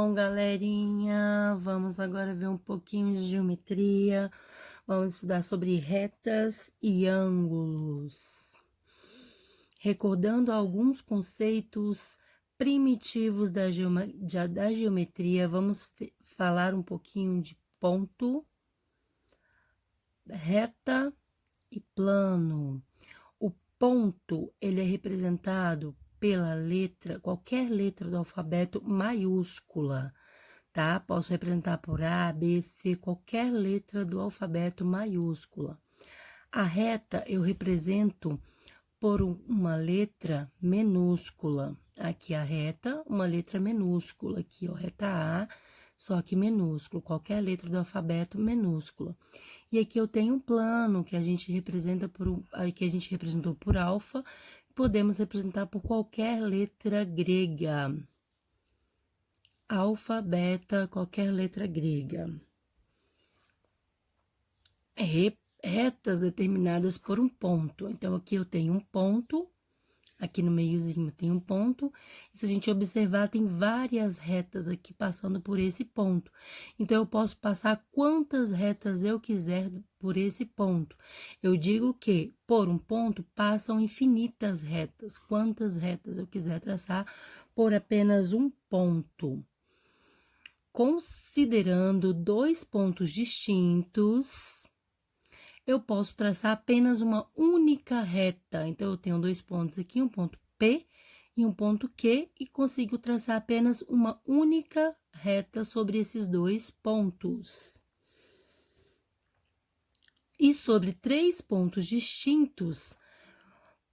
Então, galerinha, vamos agora ver um pouquinho de geometria. Vamos estudar sobre retas e ângulos. Recordando alguns conceitos primitivos da geometria, vamos falar um pouquinho de ponto, reta e plano. O ponto, ele é representado pela letra, qualquer letra do alfabeto maiúscula, tá? Posso representar por A, B, C, qualquer letra do alfabeto maiúscula. A reta eu represento por uma letra minúscula. Aqui a reta, uma letra minúscula. Aqui, ó, reta A, só que minúsculo, qualquer letra do alfabeto minúscula. E aqui eu tenho um plano que a gente representa que a gente representou por alfa, podemos representar por qualquer letra grega. Alfa, beta, qualquer letra grega. Retas determinadas por um ponto. Então, aqui eu tenho um ponto, aqui no meiozinho tem um ponto, e se a gente observar, tem várias retas aqui passando por esse ponto. Então, eu posso passar quantas retas eu quiser por esse ponto. Eu digo que, por um ponto, passam infinitas retas. Quantas retas eu quiser traçar por apenas um ponto. Considerando dois pontos distintos, eu posso traçar apenas uma única reta. Então, eu tenho dois pontos aqui, um ponto P e um ponto Q, e consigo traçar apenas uma única reta sobre esses dois pontos. E sobre três pontos distintos,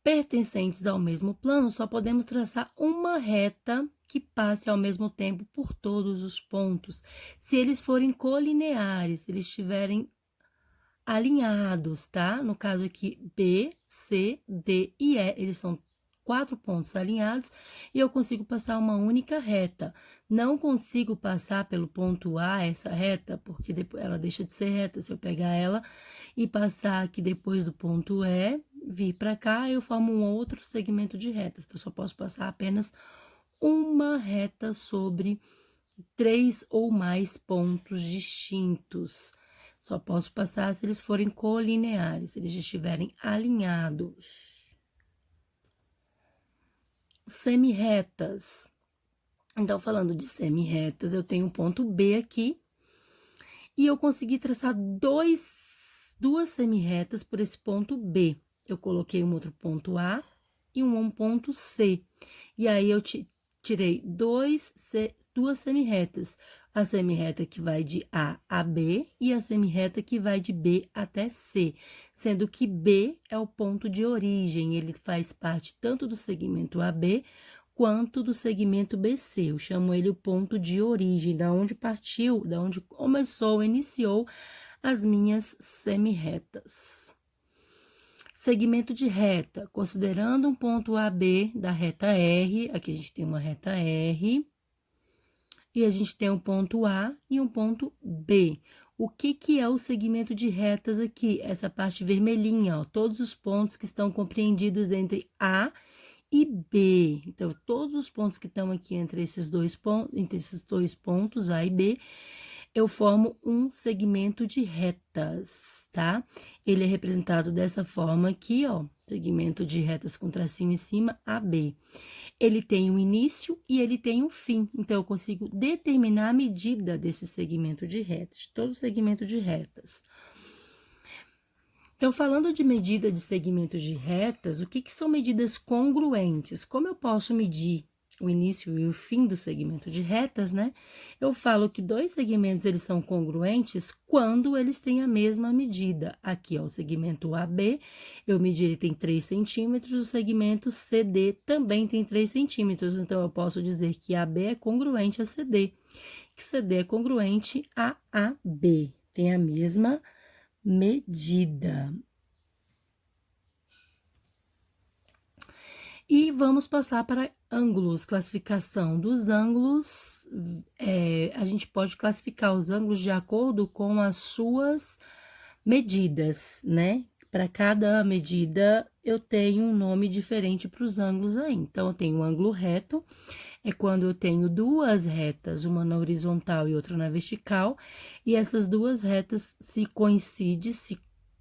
pertencentes ao mesmo plano, só podemos traçar uma reta que passe ao mesmo tempo por todos os pontos. Se eles forem colineares, se eles estiverem alinhados, tá? No caso aqui, B, C, D e E, eles são 4 pontos alinhados e eu consigo passar uma única reta. Não consigo passar pelo ponto A essa reta, porque depois ela deixa de ser reta. Se eu pegar ela e passar aqui depois do ponto E, vir para cá, eu formo um outro segmento de retas. Então, eu só posso passar apenas uma reta sobre 3 ou mais pontos distintos. Só posso passar se eles forem colineares, se eles estiverem alinhados. Semirretas. Então, falando de semirretas, eu tenho um ponto B aqui. E eu consegui traçar duas semirretas por esse ponto B. Eu coloquei um outro ponto A e um ponto C. E aí, eu tirei duas semirretas. A semirreta que vai de A a B e a semirreta que vai de B até C, sendo que B é o ponto de origem, ele faz parte tanto do segmento AB quanto do segmento BC. Eu chamo ele o ponto de origem, da onde partiu, da onde começou, iniciou as minhas semirretas. Segmento de reta, considerando um ponto AB da reta R, aqui a gente tem uma reta R, e a gente tem um ponto A e um ponto B. O que é o segmento de retas aqui? Essa parte vermelhinha, ó, todos os pontos que estão compreendidos entre A e B. Então, todos os pontos que estão aqui entre esses dois pontos, A e B, eu formo um segmento de retas, tá? Ele é representado dessa forma aqui, ó, segmento de retas com tracinho em cima, AB. Ele tem um início e ele tem um fim, então eu consigo determinar a medida desse segmento de retas, de todo segmento de retas. Então, falando de medida de segmento de retas, o que são medidas congruentes? Como eu posso medir o início e o fim do segmento de retas, né? Eu falo que dois segmentos, eles são congruentes quando eles têm a mesma medida. Aqui, ó, o segmento AB, eu medi, ele tem 3 centímetros, o segmento CD também tem 3 centímetros. Então, eu posso dizer que AB é congruente a CD, que CD é congruente a AB, tem a mesma medida. E vamos passar para ângulos, classificação dos ângulos. A gente pode classificar os ângulos de acordo com as suas medidas, né? Para cada medida, eu tenho um nome diferente para os ângulos aí. Então, eu tenho um ângulo reto, é quando eu tenho duas retas, uma na horizontal e outra na vertical, e essas duas retas se coincidem, se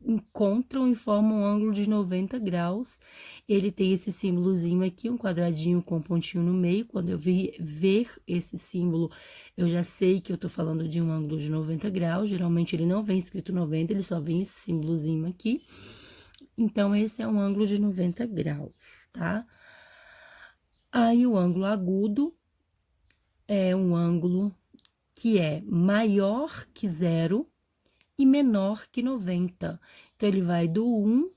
encontram e formam um ângulo de 90 graus. Ele tem esse símbolozinho aqui, um quadradinho com um pontinho no meio. Quando eu ver esse símbolo, eu já sei que eu tô falando de um ângulo de 90 graus. Geralmente ele não vem escrito 90, ele só vem esse símbolozinho aqui. Então, esse é um ângulo de 90 graus, tá? Aí, o ângulo agudo é um ângulo que é maior que zero e menor que 90. Então, ele vai do 1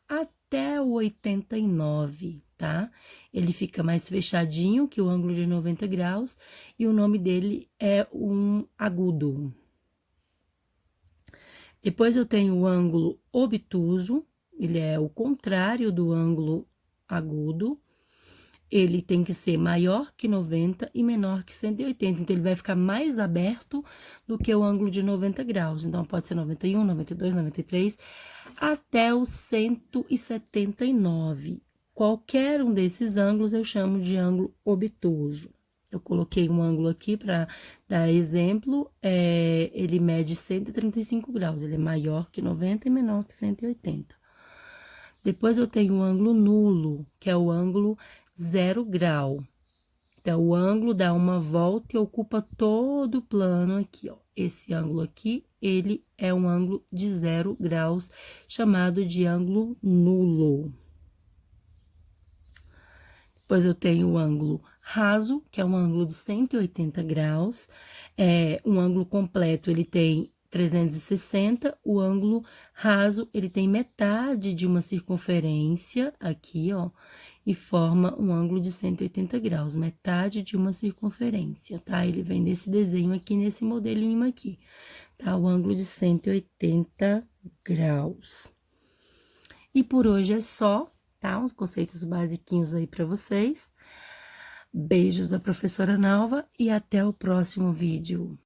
até o 89, tá? Ele fica mais fechadinho que o ângulo de 90 graus e o nome dele é um agudo. Depois eu tenho o ângulo obtuso, ele é o contrário do ângulo agudo. Ele tem que ser maior que 90 e menor que 180. Então, ele vai ficar mais aberto do que o ângulo de 90 graus. Então, pode ser 91, 92, 93, até o 179. Qualquer um desses ângulos eu chamo de ângulo obtuso. Eu coloquei um ângulo aqui para dar exemplo. Ele mede 135 graus. Ele é maior que 90 e menor que 180. Depois eu tenho o ângulo nulo, que é o ângulo 0 grau. Então, o ângulo dá uma volta e ocupa todo o plano aqui, ó. Esse ângulo aqui, ele é um ângulo de 0 graus, chamado de ângulo nulo. Depois eu tenho o ângulo raso, que é um ângulo de 180 graus. Um ângulo completo, ele tem 360, o ângulo raso, ele tem metade de uma circunferência aqui, ó, e forma um ângulo de 180 graus, metade de uma circunferência, tá? Ele vem nesse desenho aqui, nesse modelinho aqui, tá? O ângulo de 180 graus. E por hoje é só, tá? Uns conceitos basiquinhos aí para vocês. Beijos da professora Nalva e até o próximo vídeo.